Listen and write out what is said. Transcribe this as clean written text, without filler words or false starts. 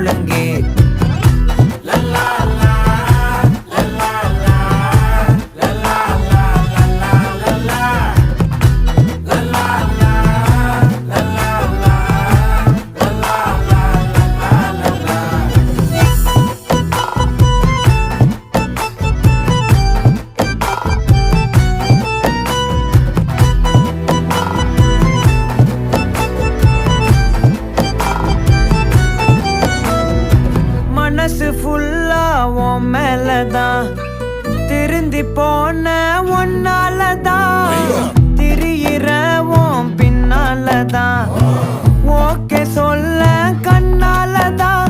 ஒழுங்கே மனசு ஃபுல்லா உன் மேலதான் திருந்தி போன ஒன்னாலதான் திரியிற உன் பின்னாலதான் ஓகே சொல்ல கண்ணாலதான்